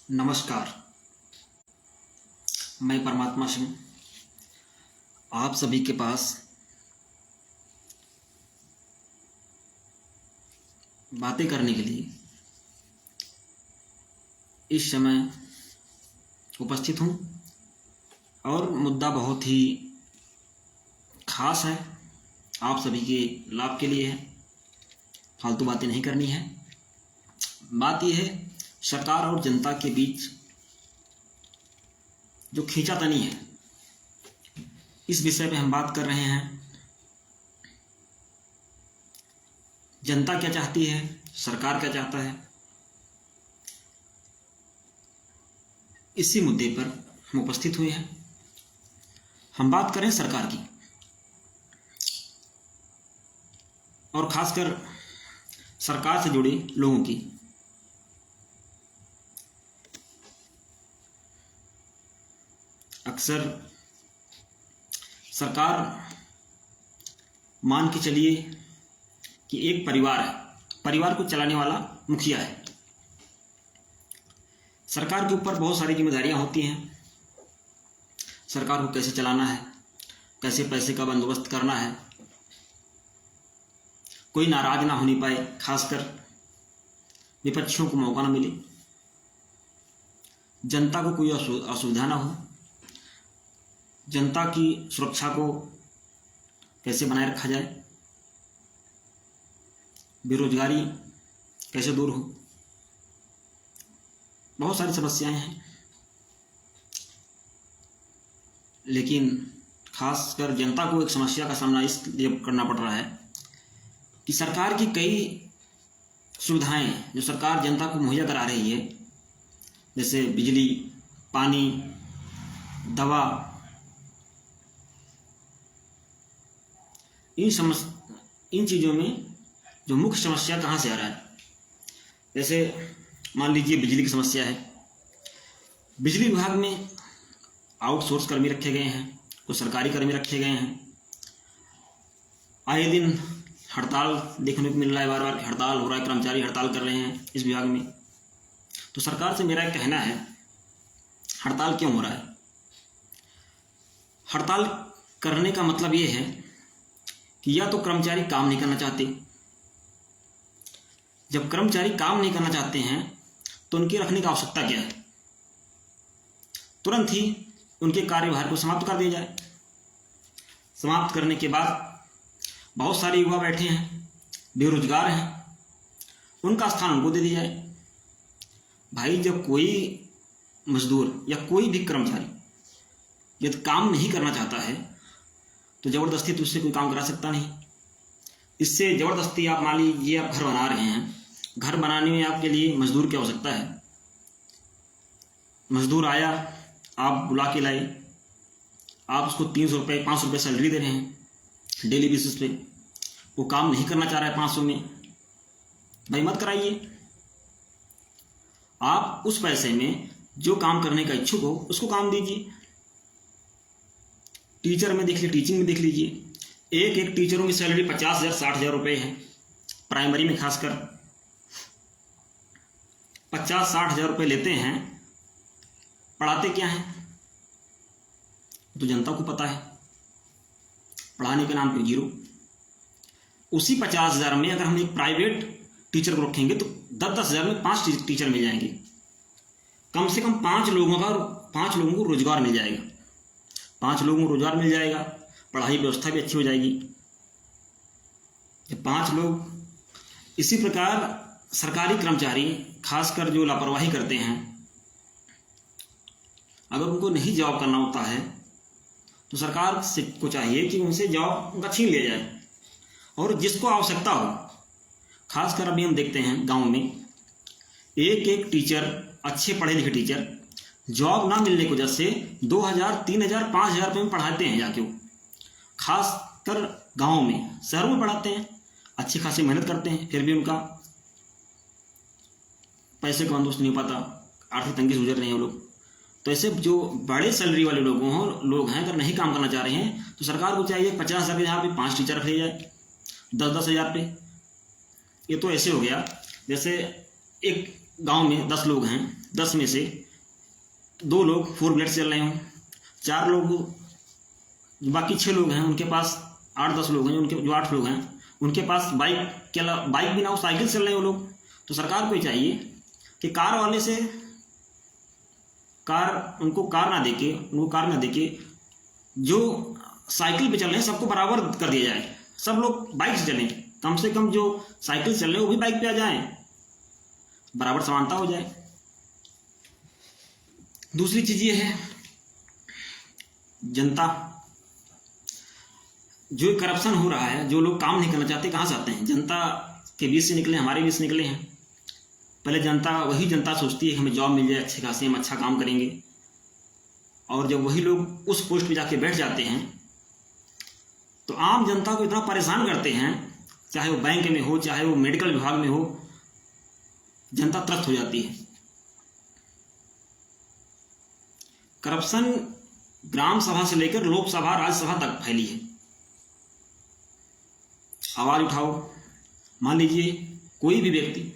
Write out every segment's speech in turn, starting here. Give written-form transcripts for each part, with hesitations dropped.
नमस्कार। मैं परमात्मा सिंह आप सभी के पास बातें करने के लिए इस समय उपस्थित हूँ और मुद्दा बहुत ही खास है, आप सभी के लाभ के लिए है। फालतू बातें नहीं करनी है। बात यह है, सरकार और जनता के बीच जो खींचातानी है, इस विषय पे हम बात कर रहे हैं। जनता क्या चाहती है, सरकार क्या चाहता है, इसी मुद्दे पर हम उपस्थित हुए हैं। हम बात करें सरकार की और खासकर सरकार से जुड़े लोगों की। अक्सर सरकार मान के चलिए कि एक परिवार है, परिवार को चलाने वाला मुखिया है। सरकार के ऊपर बहुत सारी जिम्मेदारियां होती हैं। सरकार को कैसे चलाना है, कैसे पैसे का बंदोबस्त करना है, कोई नाराज ना होने पाए, खासकर विपक्षियों को मौका ना मिले, जनता को कोई असुविधा ना हो, जनता की सुरक्षा को कैसे बनाए रखा जाए, बेरोजगारी कैसे दूर हो, बहुत सारी समस्याएं हैं। लेकिन खासकर जनता को एक समस्या का सामना इसलिए करना पड़ रहा है कि सरकार की कई सुविधाएं जो सरकार जनता को मुहैया करा रही है, जैसे बिजली, पानी, दवा, इन चीज़ों में जो मुख्य समस्या कहाँ से आ रहा है। जैसे मान लीजिए बिजली की समस्या है। बिजली विभाग में आउटसोर्स कर्मी रखे गए हैं, कुछ सरकारी कर्मी रखे गए हैं। आए दिन हड़ताल देखने को मिल रहा है, बार बार हड़ताल हो रहा है, कर्मचारी हड़ताल कर रहे हैं इस विभाग में। तो सरकार से मेरा कहना है, हड़ताल क्यों हो रहा है? हड़ताल करने का मतलब ये है कि या तो कर्मचारी काम नहीं करना चाहते। जब कर्मचारी काम नहीं करना चाहते हैं तो उनके रखने की आवश्यकता क्या है? तुरंत ही उनके कार्यभार को समाप्त कर दिया जाए। समाप्त करने के बाद बहुत सारे युवा बैठे हैं, बेरोजगार हैं, उनका स्थान उनको दे दिया जाए। भाई, जब कोई मजदूर या कोई भी कर्मचारी यदि काम नहीं करना चाहता है तो जबरदस्ती तो उससे कोई काम करा सकता नहीं। इससे जबरदस्ती आप मान लीजिए आप घर बना रहे हैं, घर बनाने में आपके लिए मजदूर की आवश्यकता है। मजदूर आया, आप बुला के लाए, आप उसको 300 रुपये 500 रुपये सैलरी दे रहे हैं डेली बेसिस पे। वो काम नहीं करना चाह रहा है 500 में, भाई मत कराइए। आप उस पैसे में जो काम करने का इच्छुक हो उसको काम दीजिए। टीचर में देख लीजिए, टीचिंग में देख लीजिए, एक टीचरों की सैलरी 50,000 60,000 रुपये है। प्राइमरी में खासकर 50-60 हज़ार रुपये लेते हैं। पढ़ाते क्या हैं तो जनता को पता है, पढ़ाने के नाम पे जीरो। उसी 50,000 में अगर हम एक प्राइवेट टीचर को रखेंगे तो 10-10 हज़ार में 5 टीचर मिल जाएंगे। कम से कम 5 लोगों को रोजगार मिल जाएगा। 5 लोगों को रोजगार मिल जाएगा, पढ़ाई व्यवस्था भी अच्छी हो जाएगी। जब 5 लोग, इसी प्रकार सरकारी कर्मचारी खासकर जो लापरवाही करते हैं, अगर उनको नहीं जॉब करना होता है तो सरकार को चाहिए कि उनसे जॉब उनका छीन लिया जाए। और जिसको आवश्यकता हो, खासकर अभी हम देखते हैं गांव में एक टीचर, अच्छे पढ़े लिखे टीचर, जॉब ना मिलने की वजह से 2,000 3,000 5,000 रुपये में पढ़ाते हैं जाके। वो खासकर गाँव में, शहरों में पढ़ाते हैं, अच्छी खासी मेहनत करते हैं, फिर भी उनका पैसे का बंदोबस्त नहीं हो पाता, आर्थिक तंगी से गुजर रहे हैं वो लोग। तो ऐसे जो बड़े सैलरी वाले लोग हैं, अगर नहीं काम करना चाह रहे हैं तो सरकार को चाहिए 50,000 के जहाँ पे 5 टीचर रख लिए जाए 10-10 हज़ार पे। ये तो ऐसे हो गया जैसे एक गांव में 10 लोग हैं, 10 में से 2 लोग 4 व्हीलर से चल रहे हों, 4 लोग, बाकी 6 लोग हैं उनके पास, 8-10 लोग हैं उनके, जो 8 लोग हैं उनके पास बाइक के अलावा, बाइक भी ना हो, साइकिल चल रहे हैं वो लोग। तो सरकार को ये चाहिए कि कार वाले से उनको कार ना देके जो साइकिल पे चल रहे हैं सबको बराबर कर दिया जाए, सब लोग बाइक से चलें, कम से कम जो साइकिल चल रहे हैं वो भी बाइक पे आ जाएं, बराबर समानता हो जाए। दूसरी चीज ये है, जनता, जो करप्शन हो रहा है, जो लोग काम नहीं करना चाहते कहाँ से आते हैं? जनता के बीच से निकले, हमारे बीच से निकले हैं। पहले वही जनता सोचती है हमें जॉब मिल जाए अच्छे खासे, हम अच्छा काम करेंगे, और जब वही लोग उस पोस्ट पे जाके बैठ जाते हैं तो आम जनता को इतना परेशान करते हैं, चाहे वो बैंक में हो, चाहे वो मेडिकल विभाग में हो, जनता त्रस्त हो जाती है। करप्शन ग्राम सभा से लेकर लोकसभा, राज्यसभा तक फैली है। आवाज उठाओ, मान लीजिए कोई भी व्यक्ति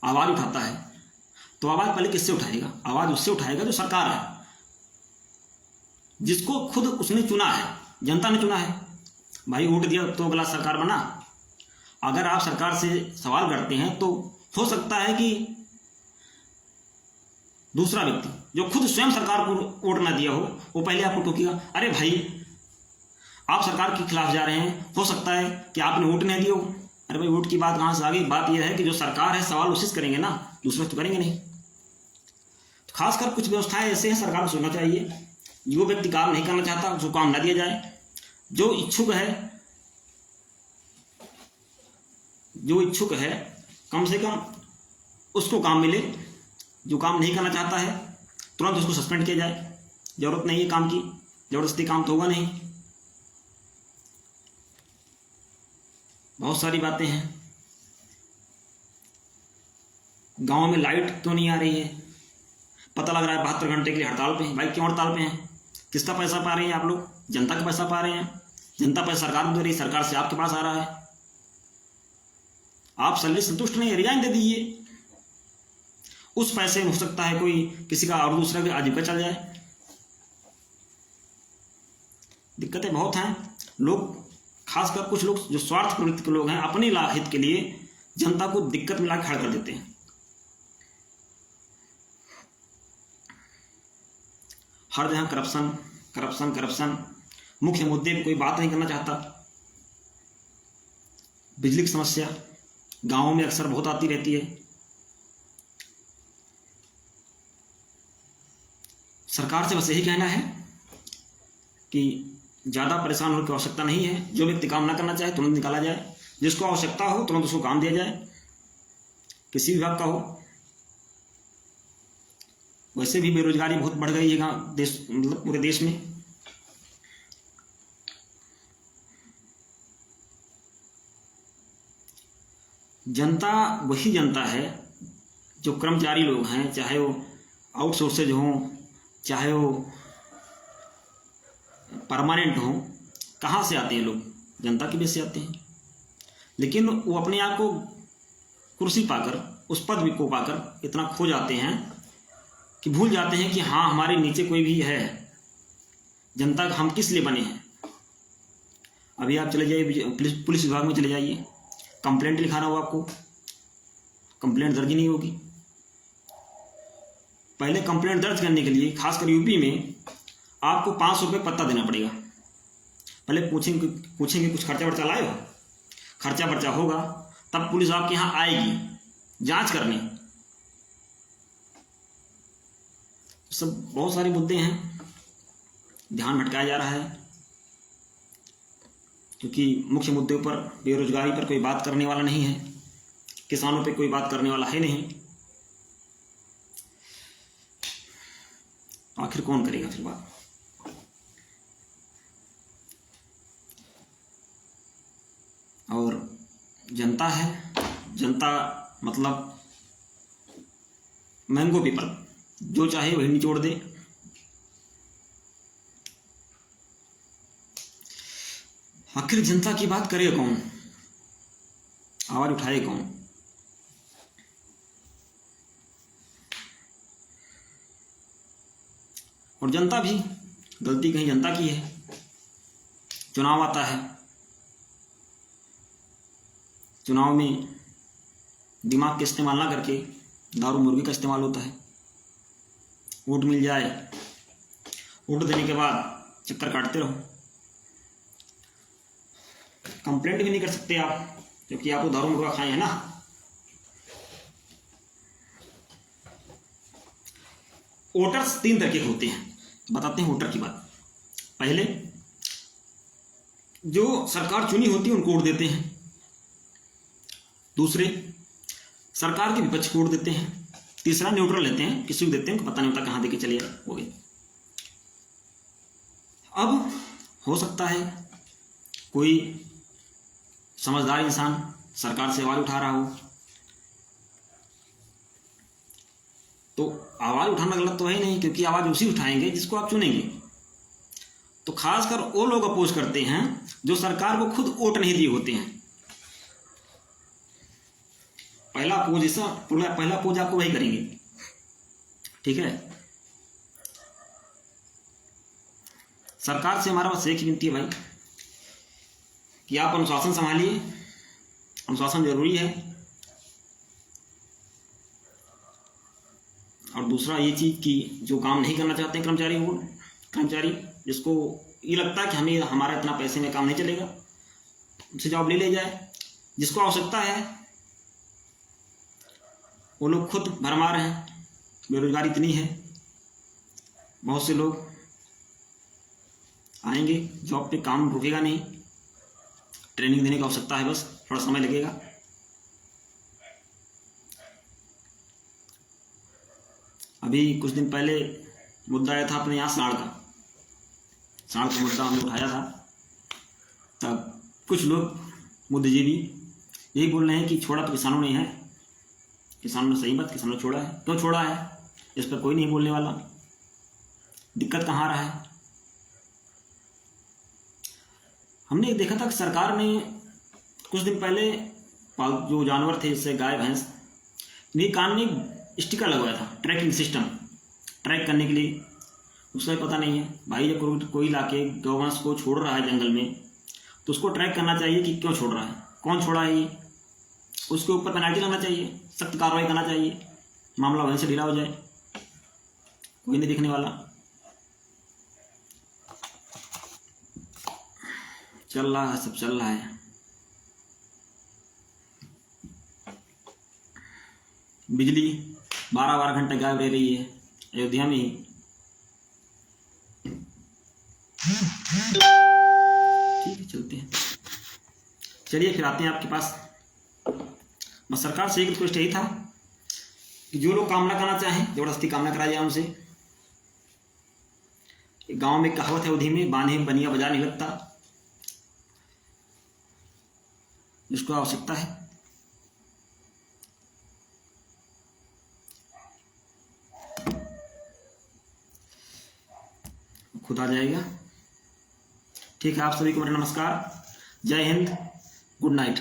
आवाज उठाता है तो आवाज पहले किससे उठाएगा? आवाज उससे उठाएगा जो सरकार है, जिसको खुद उसने चुना है, जनता ने चुना है। भाई वोट दिया तो अगला सरकार बना। अगर आप सरकार से सवाल करते हैं तो हो सकता है कि दूसरा व्यक्ति जो खुद स्वयं सरकार को वोट ना दिया हो वो पहले आपको टोकेगा, अरे भाई आप सरकार के खिलाफ जा रहे हैं, हो सकता है कि आपने वोट नहीं दिया हो। अरे भाई वोट की बात कहाँ से आ गई? बात यह है कि जो सरकार है सवाल उसी से करेंगे ना, दूसरे तो करेंगे नहीं। तो खासकर कुछ व्यवस्थाएं ऐसे हैं, सरकार को सोचना चाहिए, जो व्यक्ति काम नहीं करना चाहता उसको काम ना दिया जाए, जो इच्छुक है कम से कम उसको काम मिले, जो काम नहीं करना चाहता है तुरंत उसको सस्पेंड किया जाए। जरूरत नहीं है काम की, जबरदस्ती काम तो होगा नहीं। बहुत सारी बातें हैं। गांव में लाइट क्यों नहीं आ रही है? पता लग रहा है 72 घंटे के लिए हड़ताल पे हैं। भाई क्यों हड़ताल पे हैं? किसका पैसा पा रहे हैं आप लोग? जनता का पैसा पा रहे हैं। जनता पैसा सरकार को दे रही है, सरकार से आपके पास आ रहा है। आप सैलरी संतुष्ट नहीं है, रिजाइन दे दीजिए। उस पैसे में हो सकता है कोई किसी का और दूसरा का आजीविका चल जाए। दिक्कतें बहुत हैं। लोग, खासकर कुछ लोग जो स्वार्थ प्रवृत्ति के लोग हैं, अपने हित के लिए जनता को दिक्कत में ला खड़ा कर देते हैं। हर जगह करप्शन करप्शन करप्शन। मुख्य मुद्दे पर कोई बात नहीं करना चाहता। बिजली की समस्या गांवों में अक्सर बहुत आती रहती है। सरकार से बस यही कहना है कि ज़्यादा परेशान होने की आवश्यकता नहीं है। जो व्यक्ति काम ना करना चाहे तुरंत निकाला जाए, जिसको आवश्यकता हो तुरंत उसको काम दिया जाए, किसी विभाग का हो। वैसे भी बेरोजगारी बहुत बढ़ गई है देश, मतलब पूरे देश में। जनता वही जनता है जो कर्मचारी लोग हैं, चाहे वो आउटसोर्सेज हों, चाहे वो परमानेंट हों। कहाँ से आते हैं लोग? जनता की वजह से आते हैं। लेकिन वो अपने आप को कुर्सी पाकर, उस पद को पाकर इतना खो जाते हैं कि भूल जाते हैं कि हाँ, हमारे नीचे कोई भी है। जनता हम किस लिए बने हैं? अभी आप चले जाइए पुलिस विभाग में चले जाइए, कंप्लेंट लिखाना हो आपको, कंप्लेंट दर्ज नहीं होगी। पहले कंप्लेंट दर्ज करने के लिए खासकर यूपी में आपको 500 रुपये पत्ता देना पड़ेगा। पहले पूछेंगे कुछ खर्चा वर्चा लाए हो? खर्चा वर्चा होगा तब पुलिस आपके यहाँ आएगी जांच करने। सब बहुत सारे मुद्दे हैं, ध्यान भटकाया जा रहा है क्योंकि मुख्य मुद्दों पर, बेरोजगारी पर कोई बात करने वाला नहीं है, किसानों पे कोई बात करने वाला है नहीं। आखिर कौन करेगा फिर बात? और जनता है, जनता मतलब मैंगो पीपल, जो चाहे वही निचोड़ दे। आखिर जनता की बात करे कौन? आवाज उठाए कौन? और जनता भी, गलती कहीं जनता की है। चुनाव आता है, चुनाव में दिमाग का इस्तेमाल ना करके दारू मुर्गी का इस्तेमाल होता है। वोट मिल जाए, वोट देने के बाद चक्कर काटते रहो। कंप्लेंट भी नहीं कर सकते आप, क्योंकि आपको दारू मुर्गा खाए है ना। वोटर्स 3 तरह के होते हैं, बताते हैं वोटर की बात। पहले जो सरकार चुनी होती है उनको वोट देते हैं। दूसरे सरकार के विपक्ष को वोट देते हैं। तीसरा न्यूट्रल लेते हैं, किसी को देते हैं, पता नहीं होता कहाँ देके चले हो गए। अब हो सकता है कोई समझदार इंसान सरकार से आवाज उठा रहा हो, तो आवाज उठाना गलत तो है ही नहीं, क्योंकि आवाज उसी उठाएंगे जिसको आप चुनेंगे। तो खासकर वो लोग अपोज करते हैं जो सरकार को खुद वोट नहीं दिए होते हैं। पहला अपोज आपको वही करेंगे, ठीक है। सरकार से हमारा बस एक ही विनती है भाई, कि आप अनुशासन संभालिए। अनुशासन जरूरी है। और दूसरा ये चीज कि जो काम नहीं करना चाहते हैं कर्मचारी जिसको ये लगता है कि हमें हमारा इतना पैसे में काम नहीं चलेगा, उनसे जॉब ले जाए। जिसको आवश्यकता है वो लोग खुद भरमार हैं, बेरोजगारी इतनी है, बहुत से लोग आएंगे जॉब पे, काम रुकेगा नहीं। ट्रेनिंग देने की आवश्यकता है, बस थोड़ा समय लगेगा। अभी कुछ दिन पहले मुद्दा आया था अपने यहाँ साढ़ का मुद्दा हमने उठाया था। तब कुछ लोग बुद्धिजीवी यही बोल रहे हैं कि छोड़ा तो किसानों ने है, किसानों ने, सही बात, किसानों ने छोड़ा है। क्यों छोड़ा है इस पर कोई नहीं बोलने वाला। दिक्कत कहाँ आ रहा है? हमने देखा था कि सरकार ने कुछ दिन पहले जो जानवर थे, जैसे गाय भैंस, इनके कान में स्टिकर लगवाया था, ट्रैकिंग सिस्टम, ट्रैक करने के लिए। उसका भी पता नहीं है भाई, जब कोई लाके गौवंश को छोड़ रहा है जंगल में, तो उसको ट्रैक करना चाहिए कि क्यों छोड़ रहा है, कौन छोड़ा है ये, उसके ऊपर पेनल्टी लगना चाहिए, सख्त कार्रवाई करना चाहिए, मामला वहीं से ढीला हो जाए। कोई नहीं देखने वाला। चल रहा है, सब चल रहा है। बिजली 12 घंटे गायब रह रही है अयोध्या में ही। ठीक है, चलते हैं। चलिए फिर आते हैं आपके पास। बस सरकार से एक रिक्वेस्ट यही था कि जो लोग काम ना करना चाहें, जबरदस्ती काम ना कराया जाए उनसे। गांव में कहावत है अवधि में, बांधे बनिया बाजार नहीं लगता। जिसको आवश्यकता है खुद आ जाएगा। ठीक है, आप सभी को मेरा नमस्कार, जय हिंद, गुड नाइट।